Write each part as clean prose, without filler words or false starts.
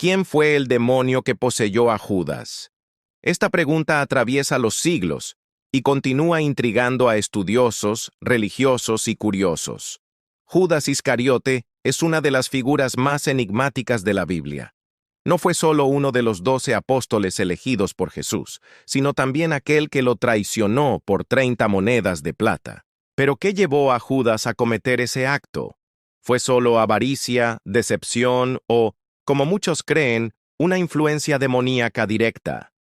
¿Quién fue el demonio que poseyó a Judas? Esta pregunta atraviesa los siglos y continúa intrigando a estudiosos, religiosos y curiosos. Judas Iscariote es una de las figuras más enigmáticas de la Biblia. No fue solo uno de los 12 apóstoles elegidos por Jesús, sino también aquel que lo traicionó por 30 monedas de plata. ¿Pero qué llevó a Judas a cometer ese acto? ¿Fue solo avaricia, decepción o, como muchos creen, una influencia demoníaca directa?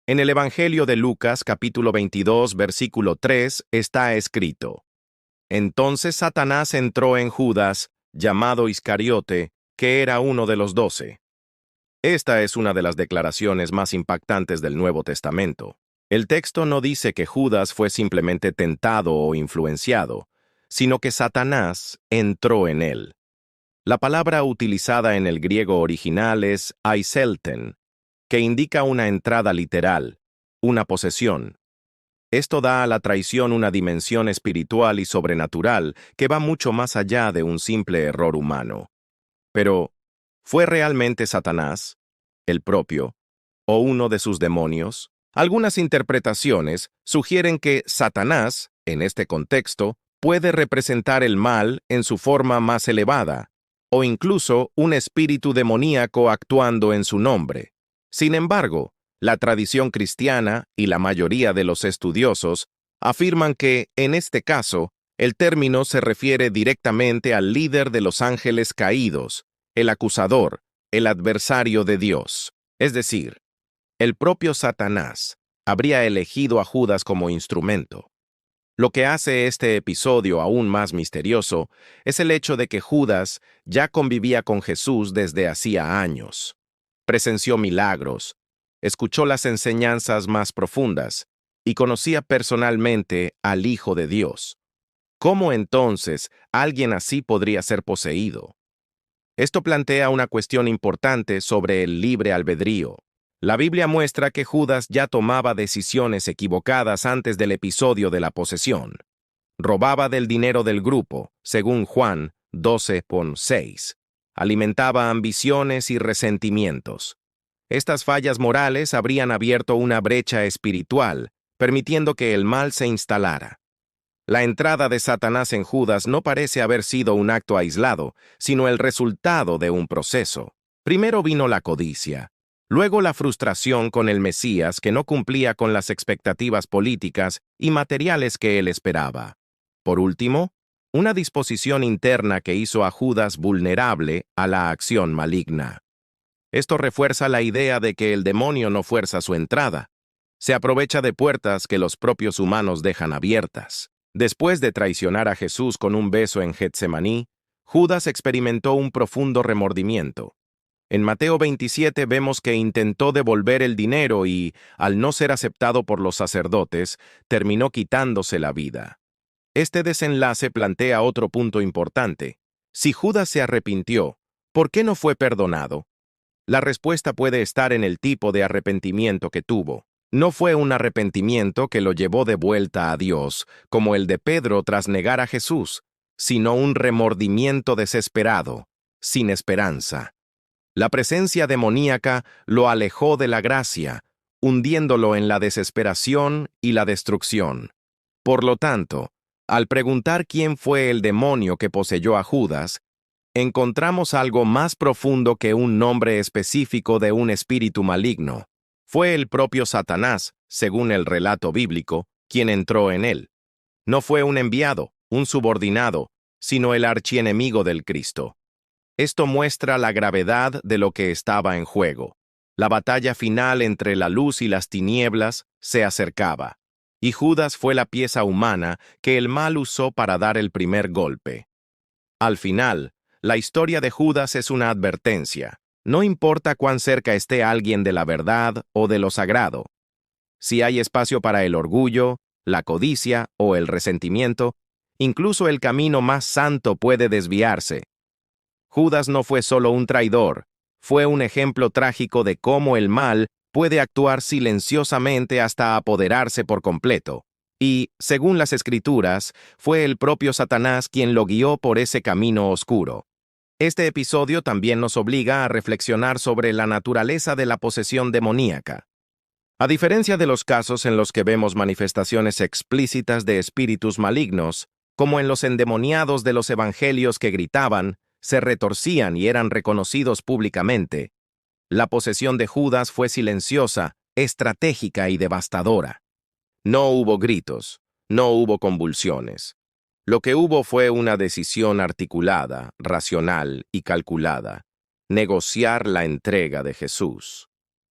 En el Evangelio de Lucas, capítulo 22, versículo 3, está escrito: Entonces Satanás entró en Judas, llamado Iscariote, que era uno de los 12. Esta es una de las declaraciones más impactantes del Nuevo Testamento. El texto no dice que Judas fue simplemente tentado o influenciado, sino que Satanás entró en él. La palabra utilizada en el griego original es aiselten, que indica una entrada literal, una posesión. Esto da a la traición una dimensión espiritual y sobrenatural que va mucho más allá de un simple error humano. Pero, ¿fue realmente Satanás, el propio, o uno de sus demonios? Algunas interpretaciones sugieren que Satanás, en este contexto, puede representar el mal en su forma más elevada, o incluso un espíritu demoníaco actuando en su nombre. Sin embargo, la tradición cristiana y la mayoría de los estudiosos afirman que, en este caso, el término se refiere directamente al líder de los ángeles caídos, el acusador, el adversario de Dios. Es decir, el propio Satanás habría elegido a Judas como instrumento. Lo que hace este episodio aún más misterioso es el hecho de que Judas ya convivía con Jesús desde hacía años. Presenció milagros, escuchó las enseñanzas más profundas y conocía personalmente al Hijo de Dios. ¿Cómo entonces alguien así podría ser poseído? Esto plantea una cuestión importante sobre el libre albedrío. La Biblia muestra que Judas ya tomaba decisiones equivocadas antes del episodio de la posesión. Robaba del dinero del grupo, según Juan 12:6. Alimentaba ambiciones y resentimientos. Estas fallas morales habrían abierto una brecha espiritual, permitiendo que el mal se instalara. La entrada de Satanás en Judas no parece haber sido un acto aislado, sino el resultado de un proceso. Primero vino la codicia, luego la frustración con el Mesías que no cumplía con las expectativas políticas y materiales que él esperaba. Por último, una disposición interna que hizo a Judas vulnerable a la acción maligna. Esto refuerza la idea de que el demonio no fuerza su entrada. Se aprovecha de puertas que los propios humanos dejan abiertas. Después de traicionar a Jesús con un beso en Getsemaní, Judas experimentó un profundo remordimiento. En Mateo 27 vemos que intentó devolver el dinero y, al no ser aceptado por los sacerdotes, terminó quitándose la vida. Este desenlace plantea otro punto importante. Si Judas se arrepintió, ¿por qué no fue perdonado? La respuesta puede estar en el tipo de arrepentimiento que tuvo. No fue un arrepentimiento que lo llevó de vuelta a Dios, como el de Pedro tras negar a Jesús, sino un remordimiento desesperado, sin esperanza. La presencia demoníaca lo alejó de la gracia, hundiéndolo en la desesperación y la destrucción. Por lo tanto, al preguntar quién fue el demonio que poseyó a Judas, encontramos algo más profundo que un nombre específico de un espíritu maligno. Fue el propio Satanás, según el relato bíblico, quien entró en él. No fue un enviado, un subordinado, sino el archienemigo del Cristo. Esto muestra la gravedad de lo que estaba en juego. La batalla final entre la luz y las tinieblas se acercaba, y Judas fue la pieza humana que el mal usó para dar el primer golpe. Al final, la historia de Judas es una advertencia. No importa cuán cerca esté alguien de la verdad o de lo sagrado. Si hay espacio para el orgullo, la codicia o el resentimiento, incluso el camino más santo puede desviarse. Judas no fue solo un traidor, fue un ejemplo trágico de cómo el mal puede actuar silenciosamente hasta apoderarse por completo. Y, según las Escrituras, fue el propio Satanás quien lo guió por ese camino oscuro. Este episodio también nos obliga a reflexionar sobre la naturaleza de la posesión demoníaca. A diferencia de los casos en los que vemos manifestaciones explícitas de espíritus malignos, como en los endemoniados de los evangelios que gritaban, se retorcían y eran reconocidos públicamente, la posesión de Judas fue silenciosa, estratégica y devastadora. No hubo gritos, no hubo convulsiones. Lo que hubo fue una decisión articulada, racional y calculada: negociar la entrega de Jesús.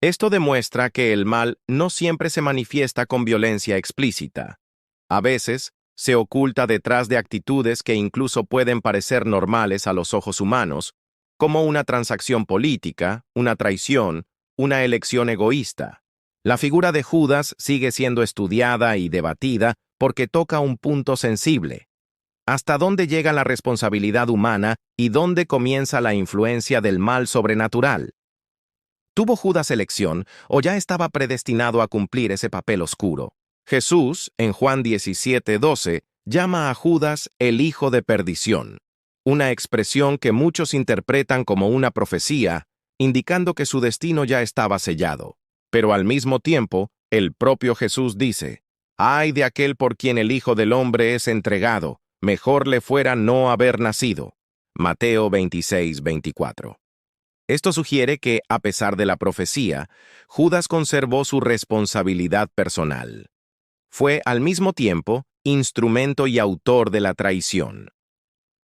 Esto demuestra que el mal no siempre se manifiesta con violencia explícita. A veces, se oculta detrás de actitudes que incluso pueden parecer normales a los ojos humanos, como una transacción política, una traición, una elección egoísta. La figura de Judas sigue siendo estudiada y debatida porque toca un punto sensible. ¿Hasta dónde llega la responsabilidad humana y dónde comienza la influencia del mal sobrenatural? ¿Tuvo Judas elección o ya estaba predestinado a cumplir ese papel oscuro? Jesús, en Juan 17:12, llama a Judas el hijo de perdición, una expresión que muchos interpretan como una profecía, indicando que su destino ya estaba sellado. Pero al mismo tiempo, el propio Jesús dice: «Ay de aquel por quien el Hijo del Hombre es entregado, mejor le fuera no haber nacido». Mateo 26:24. Esto sugiere que, a pesar de la profecía, Judas conservó su responsabilidad personal. Fue, al mismo tiempo, instrumento y autor de la traición.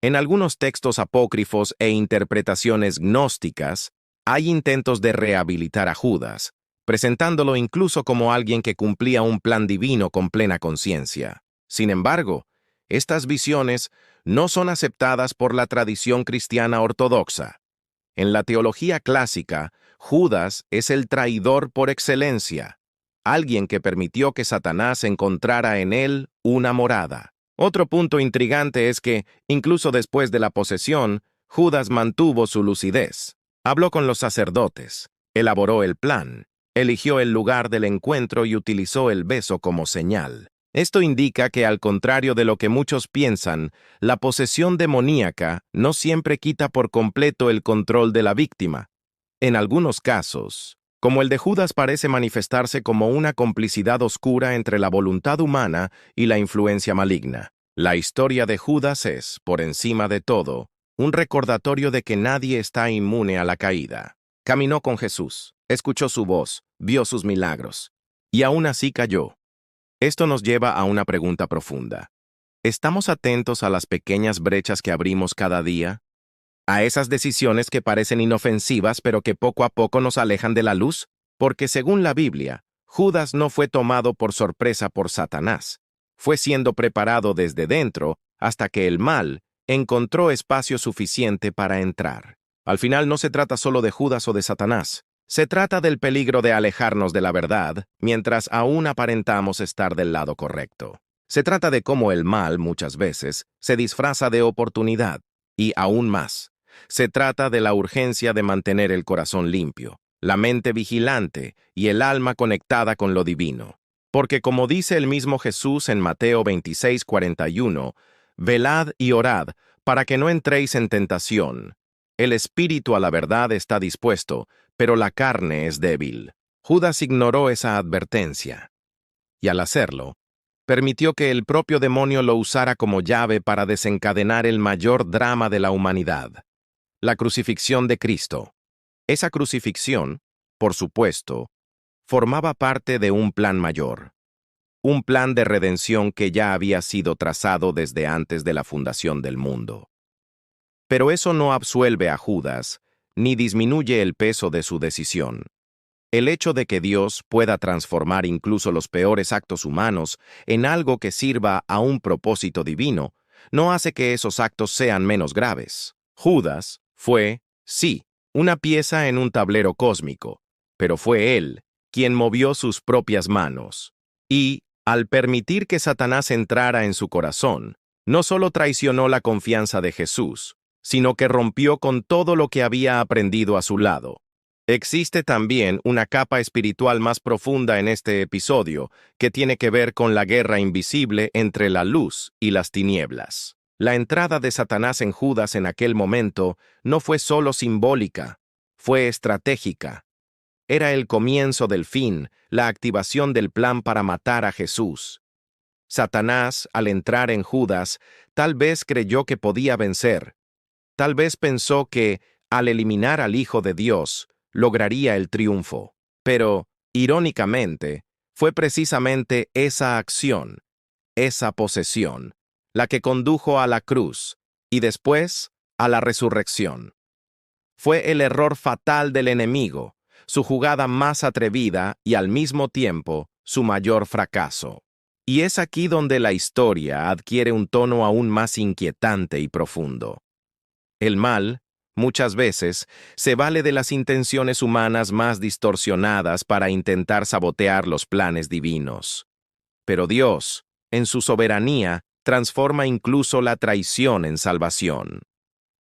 En algunos textos apócrifos e interpretaciones gnósticas, hay intentos de rehabilitar a Judas, presentándolo incluso como alguien que cumplía un plan divino con plena conciencia. Sin embargo, estas visiones no son aceptadas por la tradición cristiana ortodoxa. En la teología clásica, Judas es el traidor por excelencia, alguien que permitió que Satanás encontrara en él una morada. Otro punto intrigante es que, incluso después de la posesión, Judas mantuvo su lucidez. Habló con los sacerdotes, elaboró el plan, eligió el lugar del encuentro y utilizó el beso como señal. Esto indica que, al contrario de lo que muchos piensan, la posesión demoníaca no siempre quita por completo el control de la víctima. En algunos casos, como el de Judas, parece manifestarse como una complicidad oscura entre la voluntad humana y la influencia maligna. La historia de Judas es, por encima de todo, un recordatorio de que nadie está inmune a la caída. Caminó con Jesús, escuchó su voz, vio sus milagros, y aún así cayó. Esto nos lleva a una pregunta profunda. ¿Estamos atentos a las pequeñas brechas que abrimos cada día? ¿A esas decisiones que parecen inofensivas pero que poco a poco nos alejan de la luz? Porque según la Biblia, Judas no fue tomado por sorpresa por Satanás. Fue siendo preparado desde dentro hasta que el mal encontró espacio suficiente para entrar. Al final no se trata solo de Judas o de Satanás. Se trata del peligro de alejarnos de la verdad mientras aún aparentamos estar del lado correcto. Se trata de cómo el mal, muchas veces, se disfraza de oportunidad. Y aún más, se trata de la urgencia de mantener el corazón limpio, la mente vigilante y el alma conectada con lo divino. Porque como dice el mismo Jesús en Mateo 26:41, «Velad y orad para que no entréis en tentación. El espíritu a la verdad está dispuesto, pero la carne es débil». Judas ignoró esa advertencia. Y al hacerlo, permitió que el propio demonio lo usara como llave para desencadenar el mayor drama de la humanidad: la crucifixión de Cristo. Esa crucifixión, por supuesto, formaba parte de un plan mayor, un plan de redención que ya había sido trazado desde antes de la fundación del mundo. Pero eso no absuelve a Judas, ni disminuye el peso de su decisión. El hecho de que Dios pueda transformar incluso los peores actos humanos en algo que sirva a un propósito divino, no hace que esos actos sean menos graves. Judas fue, sí, una pieza en un tablero cósmico, pero fue él quien movió sus propias manos. Y, al permitir que Satanás entrara en su corazón, no solo traicionó la confianza de Jesús, sino que rompió con todo lo que había aprendido a su lado. Existe también una capa espiritual más profunda en este episodio, que tiene que ver con la guerra invisible entre la luz y las tinieblas. La entrada de Satanás en Judas en aquel momento no fue solo simbólica, fue estratégica. Era el comienzo del fin, la activación del plan para matar a Jesús. Satanás, al entrar en Judas, tal vez creyó que podía vencer. Tal vez pensó que, al eliminar al Hijo de Dios, lograría el triunfo. Pero, irónicamente, fue precisamente esa acción, esa posesión, la que condujo a la cruz y después a la resurrección. Fue el error fatal del enemigo, su jugada más atrevida y al mismo tiempo su mayor fracaso. Y es aquí donde la historia adquiere un tono aún más inquietante y profundo. El mal, muchas veces, se vale de las intenciones humanas más distorsionadas para intentar sabotear los planes divinos. Pero Dios, en su soberanía, transforma incluso la traición en salvación.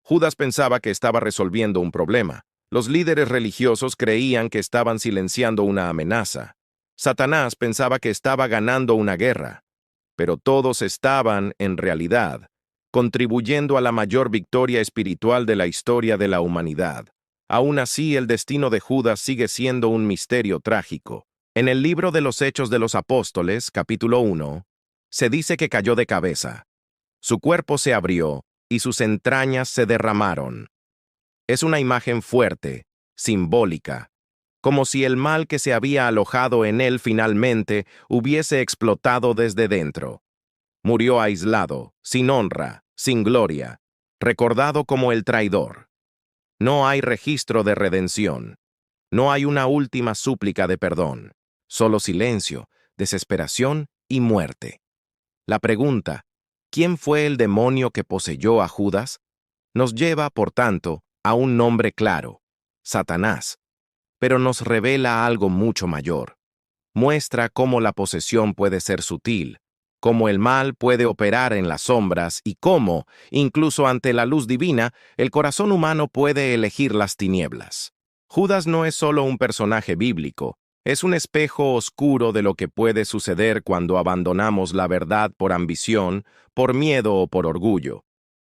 Judas pensaba que estaba resolviendo un problema. Los líderes religiosos creían que estaban silenciando una amenaza. Satanás pensaba que estaba ganando una guerra. Pero todos estaban, en realidad, contribuyendo a la mayor victoria espiritual de la historia de la humanidad. Aún así, el destino de Judas sigue siendo un misterio trágico. En el libro de los Hechos de los Apóstoles, capítulo 1, se dice que cayó de cabeza. Su cuerpo se abrió y sus entrañas se derramaron. Es una imagen fuerte, simbólica, como si el mal que se había alojado en él finalmente hubiese explotado desde dentro. Murió aislado, sin honra, sin gloria, recordado como el traidor. No hay registro de redención. No hay una última súplica de perdón. Solo silencio, desesperación y muerte. La pregunta, ¿quién fue el demonio que poseyó a Judas?, nos lleva, por tanto, a un nombre claro, Satanás, pero nos revela algo mucho mayor. Muestra cómo la posesión puede ser sutil, cómo el mal puede operar en las sombras y cómo, incluso ante la luz divina, el corazón humano puede elegir las tinieblas. Judas no es solo un personaje bíblico, es un espejo oscuro de lo que puede suceder cuando abandonamos la verdad por ambición, por miedo o por orgullo.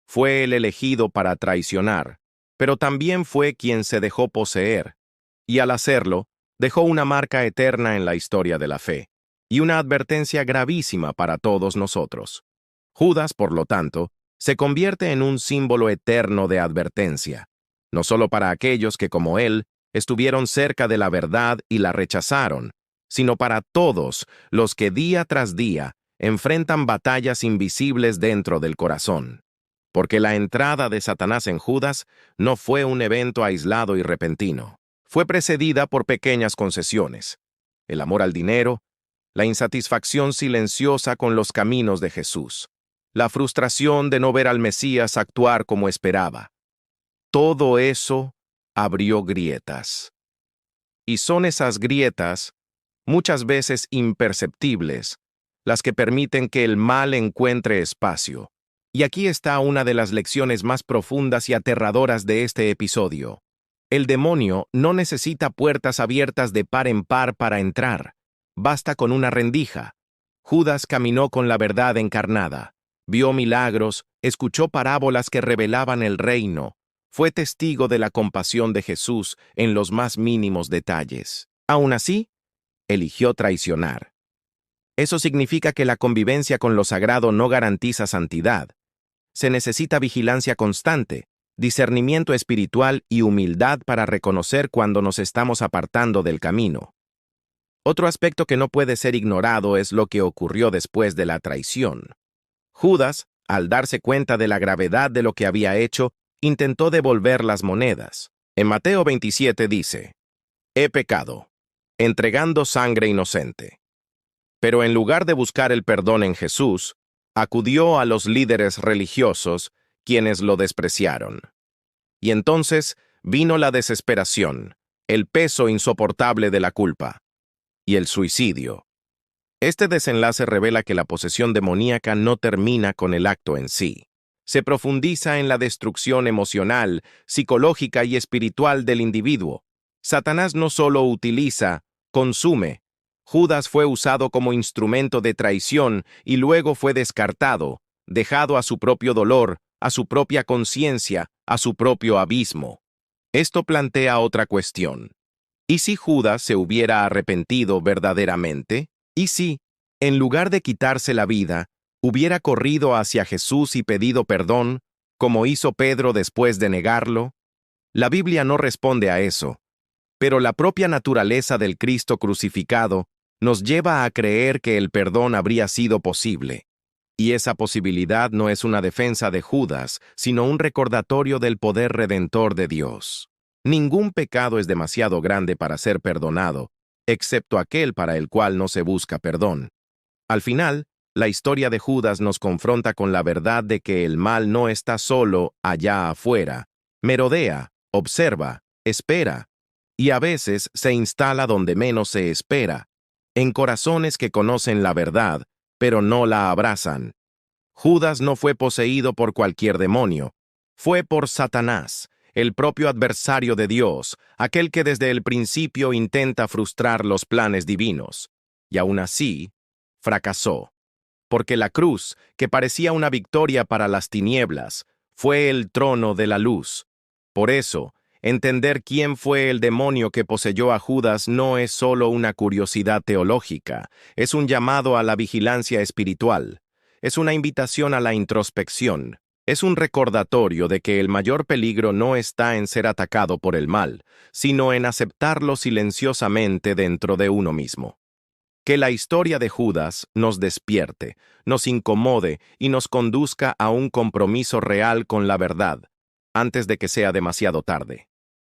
Fue el elegido para traicionar, pero también fue quien se dejó poseer, y al hacerlo, dejó una marca eterna en la historia de la fe, y una advertencia gravísima para todos nosotros. Judas, por lo tanto, se convierte en un símbolo eterno de advertencia, no solo para aquellos que, como él, estuvieron cerca de la verdad y la rechazaron, sino para todos los que día tras día enfrentan batallas invisibles dentro del corazón. Porque la entrada de Satanás en Judas no fue un evento aislado y repentino. Fue precedida por pequeñas concesiones: el amor al dinero, la insatisfacción silenciosa con los caminos de Jesús, la frustración de no ver al Mesías actuar como esperaba. Todo eso abrió grietas. Y son esas grietas, muchas veces imperceptibles, las que permiten que el mal encuentre espacio. Y aquí está una de las lecciones más profundas y aterradoras de este episodio. El demonio no necesita puertas abiertas de par en par para entrar. Basta con una rendija. Judas caminó con la verdad encarnada. Vio milagros, escuchó parábolas que revelaban el reino. Fue testigo de la compasión de Jesús en los más mínimos detalles. Aún así, eligió traicionar. Eso significa que la convivencia con lo sagrado no garantiza santidad. Se necesita vigilancia constante, discernimiento espiritual y humildad para reconocer cuando nos estamos apartando del camino. Otro aspecto que no puede ser ignorado es lo que ocurrió después de la traición. Judas, al darse cuenta de la gravedad de lo que había hecho, intentó devolver las monedas. En Mateo 27 dice: «He pecado, entregando sangre inocente». Pero en lugar de buscar el perdón en Jesús, acudió a los líderes religiosos, quienes lo despreciaron. Y entonces vino la desesperación, el peso insoportable de la culpa y el suicidio. Este desenlace revela que la posesión demoníaca no termina con el acto en sí. Se profundiza en la destrucción emocional, psicológica y espiritual del individuo. Satanás no solo utiliza, consume. Judas fue usado como instrumento de traición y luego fue descartado, dejado a su propio dolor, a su propia conciencia, a su propio abismo. Esto plantea otra cuestión. ¿Y si Judas se hubiera arrepentido verdaderamente? ¿Y si, en lugar de quitarse la vida, hubiera corrido hacia Jesús y pedido perdón, como hizo Pedro después de negarlo? La Biblia no responde a eso, pero la propia naturaleza del Cristo crucificado nos lleva a creer que el perdón habría sido posible. Y esa posibilidad no es una defensa de Judas, sino un recordatorio del poder redentor de Dios. Ningún pecado es demasiado grande para ser perdonado, excepto aquel para el cual no se busca perdón. Al final, la historia de Judas nos confronta con la verdad de que el mal no está solo allá afuera. Merodea, observa, espera, y a veces se instala donde menos se espera, en corazones que conocen la verdad, pero no la abrazan. Judas no fue poseído por cualquier demonio, fue por Satanás, el propio adversario de Dios, aquel que desde el principio intenta frustrar los planes divinos. Y aún así, fracasó. Porque la cruz, que parecía una victoria para las tinieblas, fue el trono de la luz. Por eso, entender quién fue el demonio que poseyó a Judas no es solo una curiosidad teológica, es un llamado a la vigilancia espiritual, es una invitación a la introspección, es un recordatorio de que el mayor peligro no está en ser atacado por el mal, sino en aceptarlo silenciosamente dentro de uno mismo. Que la historia de Judas nos despierte, nos incomode y nos conduzca a un compromiso real con la verdad, antes de que sea demasiado tarde.